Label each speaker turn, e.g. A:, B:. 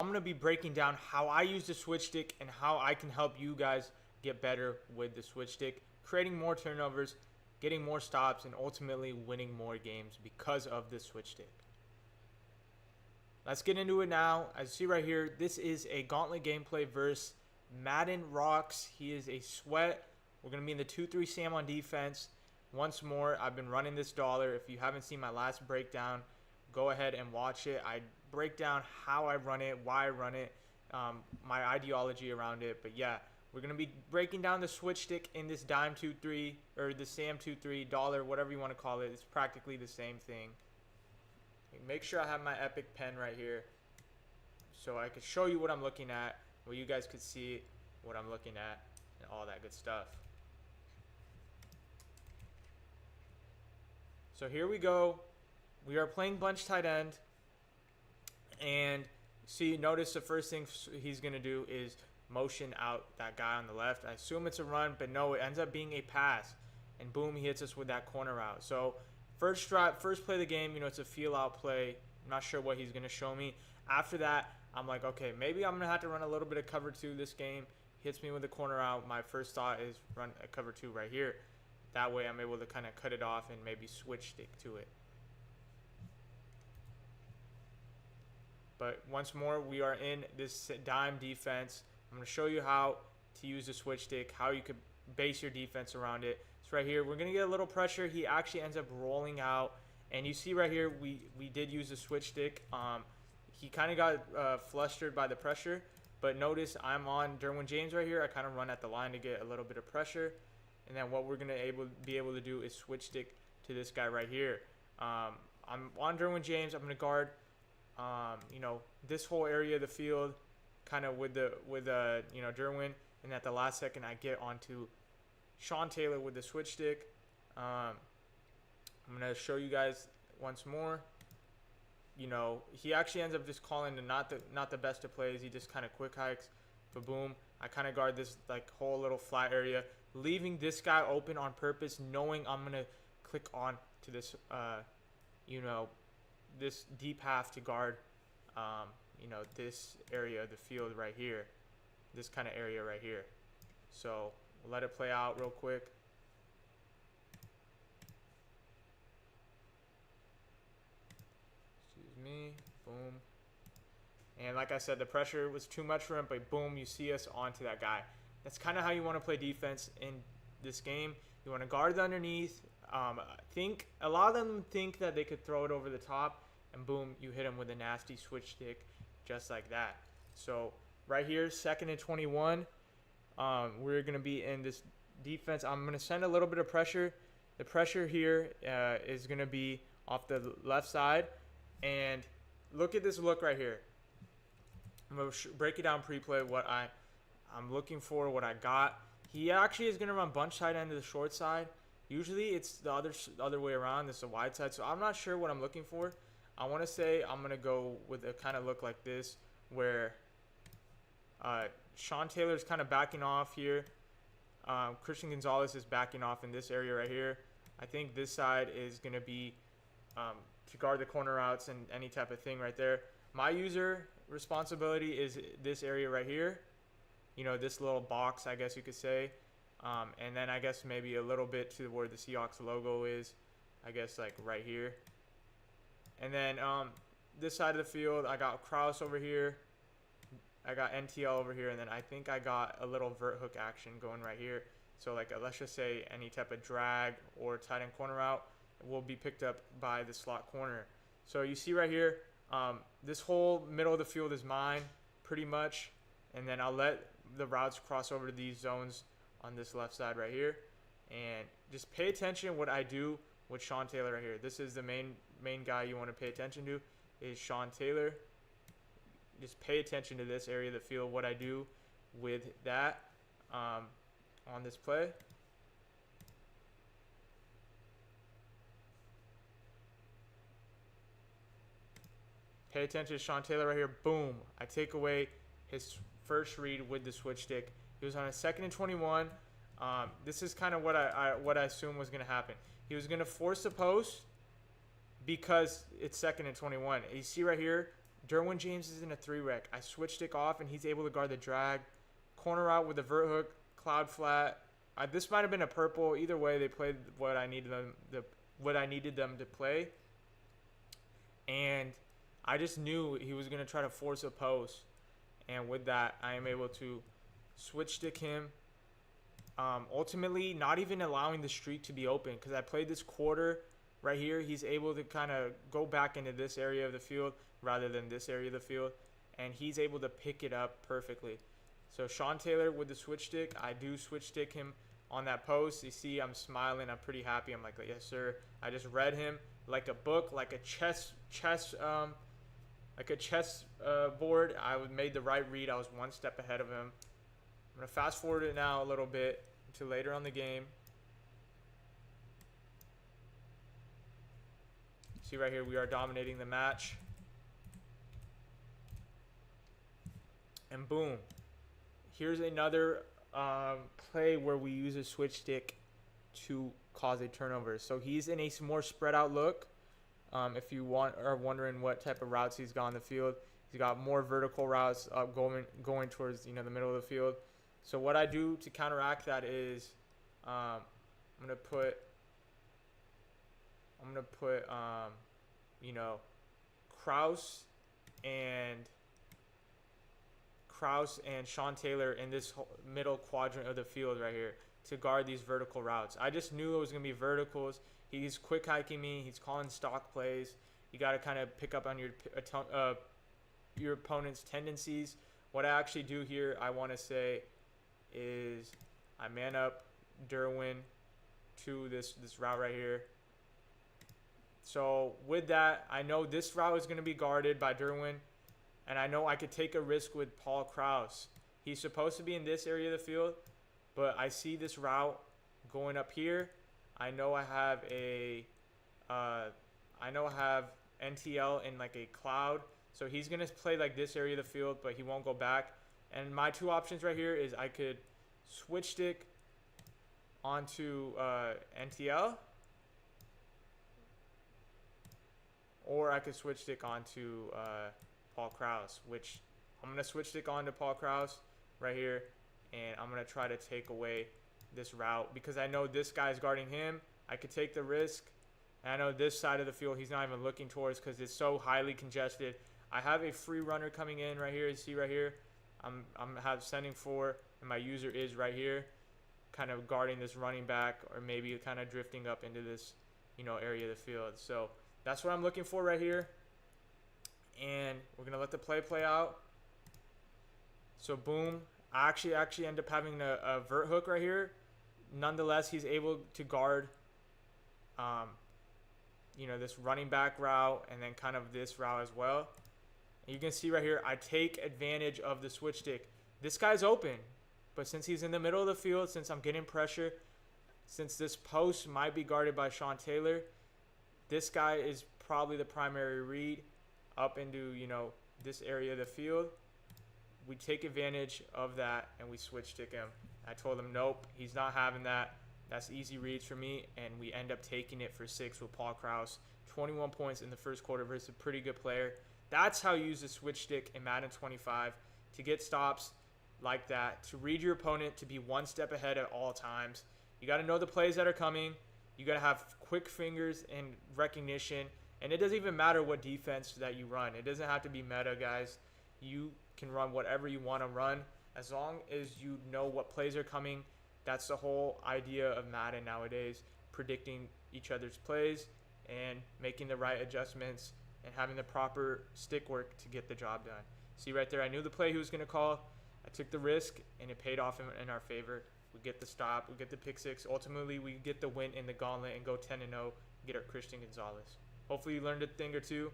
A: I'm going to be breaking down how I use the switch stick and how I can help you guys get better with the switch stick, creating more turnovers, getting more stops, and ultimately winning more games because of the switch stick. Let's get into it now. As you see right here, this is a gauntlet gameplay versus Madden Rocks. He is a sweat. We're going to be in the 2-3 Sam on defense. Once more, I've been running this dollar. If you haven't seen my last breakdown, go ahead and watch it. I break down how I run it, why I run it, my ideology around it. But yeah, we're going to be breaking down the switch stick in this dime 2-3 or the Sam 2-3 dollar, whatever you want to call it. It's practically the same thing. Make sure I have my epic pen right here so I could show you what I'm looking at, where you guys could see what I'm looking at and all that good stuff. So here we go. We are playing bunch tight end, and see, notice the first thing he's going to do is motion out that guy on the left. I assume it's a run, but no, it ends up being a pass, and boom, he hits us with that corner route. So first play of the game, it's a feel out play. I'm not sure what he's going to show me. After that, I'm like, okay, maybe I'm going to have to run a little bit of cover 2 this game. He hits me with the corner out. My first thought is run a cover 2 right here. That way I'm able to kind of cut it off and maybe switch stick to it. But once more, we are in this dime defense. I'm going to show you how to use the switch stick, how you could base your defense around it. So right here, we're going to get a little pressure. He actually ends up rolling out. And you see right here, we did use the switch stick. He kind of got flustered by the pressure. But notice I'm on Derwin James right here. I kind of run at the line to get a little bit of pressure. And then what we're going to be able to do is switch stick to this guy right here. I'm on Derwin James. I'm going to guard this whole area of the field, kind of with Derwin, and at the last second I get onto Sean Taylor with the switch stick. I'm gonna show you guys once more. He actually ends up just calling the not the best of plays. He just kind of quick hikes, but boom, I kind of guard this like whole little flat area, leaving this guy open on purpose, knowing I'm gonna click on to this this deep half to guard, this area of the field right here, this kind of area right here. So we'll let it play out real quick. Excuse me. Boom. And like I said, the pressure was too much for him, but boom, you see us onto that guy. That's kind of how you want to play defense in this game. You want to guard the underneath. Think a lot of them think that they could throw it over the top, and boom, you hit them with a nasty switch stick just like that. So right here, 2nd and 21, we're going to be in this defense. I'm going to send a little bit of pressure. The pressure here is going to be off the left side, and look at this look right here. I'm going to break it down pre-play, what I'm looking for, what I got. He actually is going to run bunch tight end to the short side. Usually it's the other way around. This is a wide side. So I'm not sure what I'm looking for. I want to say I'm going to go with a kind of look like this, where Sean Taylor is kind of backing off here. Christian Gonzalez is backing off in this area right here. I think this side is going to be to guard the corner routes and any type of thing right there. My user responsibility is this area right here. This little box, I guess you could say. And then I guess maybe a little bit to where the Seahawks logo is. I guess like right here. And then this side of the field, I got Kraus over here. I got NTL over here. And then I think I got a little vert hook action going right here. So like let's just say any type of drag or tight end corner route will be picked up by the slot corner. So you see right here, this whole middle of the field is mine pretty much. And then I'll let the routes cross over to these zones on this left side right here. And just pay attention what I do with Sean Taylor right here. This is the main guy you want to pay attention to, is Sean Taylor. Just pay attention to this area of the field, what I do with that on this play. Pay attention to Sean Taylor right here. Boom. I take away his first read with the switch stick. He was on a 2nd and 21. This is kind of what I assumed was going to happen. He was going to force the post because it's 2nd and 21. You see right here, Derwin James is in a 3-rec. I switch stick off, and he's able to guard the drag. Corner out with a vert hook, cloud flat. This might have been a purple. Either way, they played what I needed them to play. And I just knew he was going to try to force a post. And with that, I am able to switch stick him. Ultimately, not even allowing the streak to be open, because I played this quarter right here. He's able to kind of go back into this area of the field rather than this area of the field, and he's able to pick it up perfectly. So Sean Taylor with the switch stick, I do switch stick him on that post. You see, I'm smiling. I'm pretty happy. I'm like, yes, sir. I just read him like a book, like a chess board. I made the right read. I was one step ahead of him. I'm going to fast forward it now a little bit to later on the game. See right here, we are dominating the match. And boom. Here's another play where we use a switch stick to cause a turnover. So he's in a more spread out look. If you are wondering what type of routes he's got on the field, he's got more vertical routes going towards the middle of the field. So what I do to counteract that is I'm gonna put Kraus and Sean Taylor in this middle quadrant of the field right here to guard these vertical routes. I just knew it was going to be verticals. He's quick hiking me. He's calling stock plays. You got to kind of pick up on your opponent's tendencies. What I actually do here, I want to say, is I man up Derwin to this route right here. So with that, I know this route is going to be guarded by Derwin. And I know I could take a risk with Paul Kraus. He's supposed to be in this area of the field, but I see this route going up here. I know I have NTL in like a cloud, so he's gonna play like this area of the field, but he won't go back. And my two options right here is I could switch stick onto NTL, or I could switch stick onto Paul Kraus, which I'm going to switch stick on to Paul Kraus right here, and I'm going to try to take away this route because I know this guy's guarding him. I could take the risk, and I know this side of the field he's not even looking towards because it's so highly congested. I have a free runner coming in right here. You see right here, I'm sending for, and my user is right here, kind of guarding this running back or maybe kind of drifting up into this area of the field. So that's what I'm looking for right here. And we're gonna let the play out. So boom, I actually end up having a vert hook right here. Nonetheless, he's able to guard this running back route and then kind of this route as well. And you can see right here, I take advantage of the switch stick. This guy's open, but since he's in the middle of the field, since I'm getting pressure, since this post might be guarded by Sean Taylor, this guy is probably the primary read up into this area of the field. We take advantage of that and we switch stick him. I told him nope, he's not having that. That's easy reads for me, and we end up taking it for 6 with Paul Kraus. 21 points in the first quarter versus a pretty good player. That's how you use the switch stick in Madden 25 to get stops like that, to read your opponent, to be one step ahead at all times. You got to know the plays that are coming. You got to have quick fingers and recognition. And it doesn't even matter what defense that you run. It doesn't have to be meta, guys. You can run whatever you want to run as long as you know what plays are coming. That's the whole idea of Madden nowadays, predicting each other's plays and making the right adjustments and having the proper stick work to get the job done. See right there, I knew the play he was going to call. I took the risk, and it paid off in our favor. We get the stop. We get the pick six. Ultimately, we get the win in the gauntlet and go 10-0 and get our Christian Gonzalez. Hopefully you learned a thing or two.